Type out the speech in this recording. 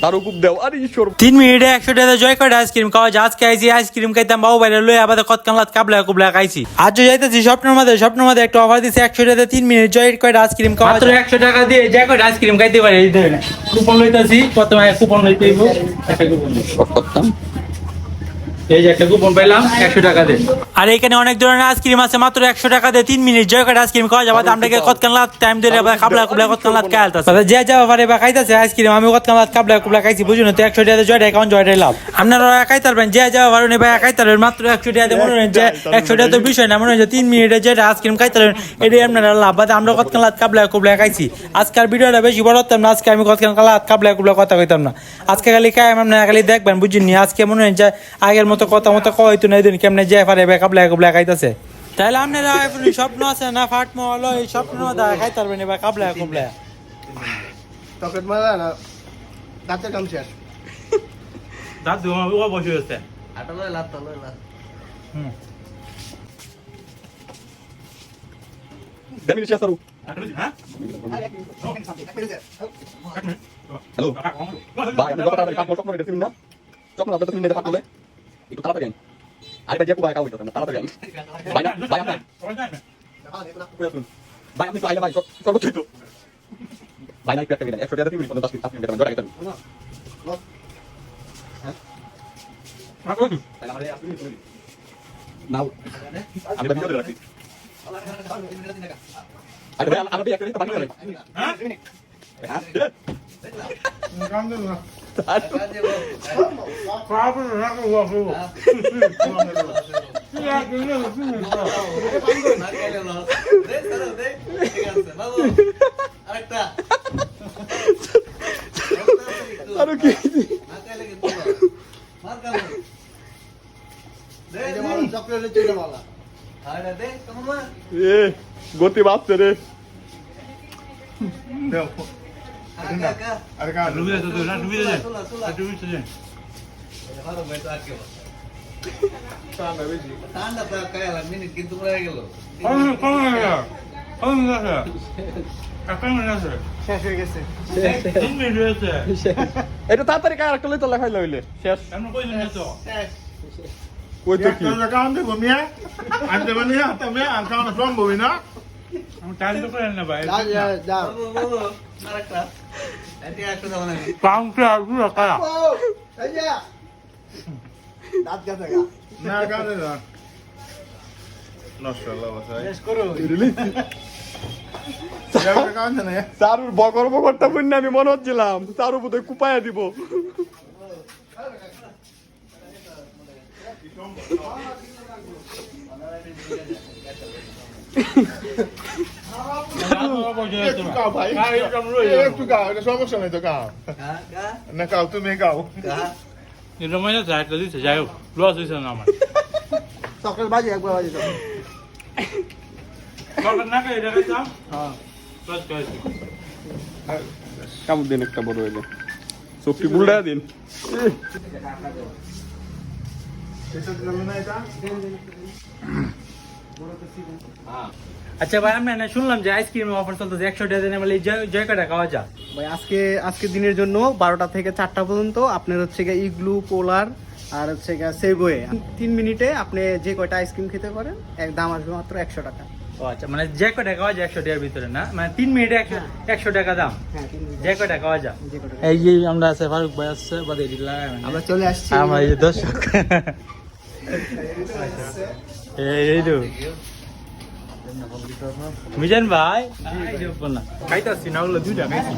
তারও খুব দেও আরে ঈশ্বর 3 মিনিটে 100 টাকা জয় করে আইসক্রিম খাওয়া যায়। আজকে আইছি আইসক্রিম খাইতাম বাবু বাইরে লই আবার কতকালাত কাবলা কুবলা খাইছি। আজ যাইতেছি স্বপ্নের মধ্যে একটা অফার দিছে 100 টাকা 3 মিনিট জয় করে আইসক্রিম খাওয়া মাত্র 100 টাকা দিয়ে জয় করে আইসক্রিম খাইতে পারে। এই ধরে কুপন লইতাছি প্রথমে কুপন লইতেইব একটা কুপন করতাম এই যে একটা কুপন পাইলাম 100 টাকা দিয়ে। আর এখানে অনেক ধরনের আইসক্রিম আছে মাত্র 100 টাকা দিয়ে 3 মিনিট জয় করে আইসক্রিম খাওয়া যাবে। আমরা কতকালাত টাইম ধরে আবার কাবলা কুবলা কতকালাত খাইতাছে যে যাওয়া পারে বা খাইতাছে আইসক্রিম আমি কতকালাত কাবলা কুবলা খাইছি বুঝুন তো 100 টাকা জয় অ্যাকাউন্ট জয়টাই লাভ। আপনারা খাইতে পারবেন যে যাওয়া পারেন ভাই খাইতে পারবেন মাত্র 100 টাকা দিয়ে। মনে হয় যে 100 টাকা তো বিষয় না, মনে হয় যে 3 মিনিটে যে আইসক্রিম খাইতে পারবেন এটাই আপনারা লাভ। বাদ আমরা কতকালাত কাবলা কুবলা খাইছি। আজকের ভিডিওটা বেশি বড় হতাম না, আজকে আমি কতকালাত কাবলা কুবলা কথা কইতাম না। আজকে খালি খাই আপনারা খালি দেখবেন বুঝিনি। আজকে মনে হয় যে আগের মতো কথা মতো কইতো না দিন কেমনে যে পারে ভাই কাবলা কুবলা খাইতাছে। তাহলে আপনারা স্বপ্ন আছে না ফাট মহল এই স্বপ্ন খাইতে পারবেন এবার কাবলা কুবলা চকলেট মারা না দাঁতের কাম শেষ দাদু আমার বসে আছে আটা লয় লাত দেমি শেষ করু হ্যাঁ হ্যালো ভাই আমি কথা কাম করতে পারি না যখন আপনাদের তুমি দেখা করলে একটু তাড়াতাড়ি আইন আরে যে কুবাই কাউ হইতো না তাড়াতাড়ি আইন ভাই না ভাই আপনি ভাই আপনি তো আইলে ভাই সব ঠিক তো ভাই না একটা দিন 100 টাকা দিবি 10 মিনিট আপনি দেবেন জোড়া গেতেন নাও আমি ভিডিও রাখছি আরে ভাই আমি একটা দিন বাকি করে হ্যাঁ কাম দেব না আরে কি এ গতি বাপছে রে আরে কাম ডুবে যাচ্ছে তো না ডুবে যাচ্ছে ডুবে যাচ্ছে ঠান্ডা তো কায়লা মিনিট কিন্তু পড়ে গেল শেষ হয়ে গেছে এটা তাড়াতাড়ি কার একটা লইতো লেখাই লইলে শেষ কই তো কি কাম দেব মিয়া আনতে মানে তুমি আর কাম সম্ভবই না আমি টাইম তো করেন না ভাই যা বাবু আরেকটা এটি একটা দাও না পাউন্ডে আসবে কারা এই যা দাঁত কাটা গা না কাটে না নষ্ট হলো ভাই শেষ করো যাবে কাম না চারুর বকর বকরটা বুঝনা আমি মনে হচ্ছিলাম চারু বোধহয় কুপায়া দিব একটু গাও এটা সমস্যা নেই তো গাও না গাও তুমি গাও এটা মানে যাইতে দিছে যাই হোক লস হইছে না আমার সকাল বাজে একবার বাজে তো সকাল না খাই এটা খাইতাম হ্যাঁ লস খাইছি কামড় দিন একটা বড় হইলে চোখটি বুলডা দিন আচ্ছা ভাই আমরা না শুনলাম যে আইসক্রিম অফার চলতেছে 100 টাকা দিনে মানে জয় কাটা খাওয়া যায় ভাই আজকে দিনের জন্য 12টা থেকে 4টা পর্যন্ত আপনার হচ্ছে গিয়ে ইগলু পোলার আর হচ্ছে গিয়ে সেগোয়ে 3 মিনিটে আপনি যে কয়টা আইসক্রিম খেতে পারেন এক দাম আসবে মাত্র 100 টাকা। ও আচ্ছা মানে যে কয়টা খাওয়া যায় 100 টাকার ভিতরে না মানে 3 মিনিটে 100 টাকা দাম হ্যাঁ 3 মিনিট যে কয়টা খাওয়া যায়। যে কয়টা এই যে আমরা আছে ফারুক ভাই আছে বাদে দিলা আমরা চলে আসছি আমরা এই দর্শক এই তো মিজান ভাই খাইতাছি না ওগুলো দুইটা খাইছি।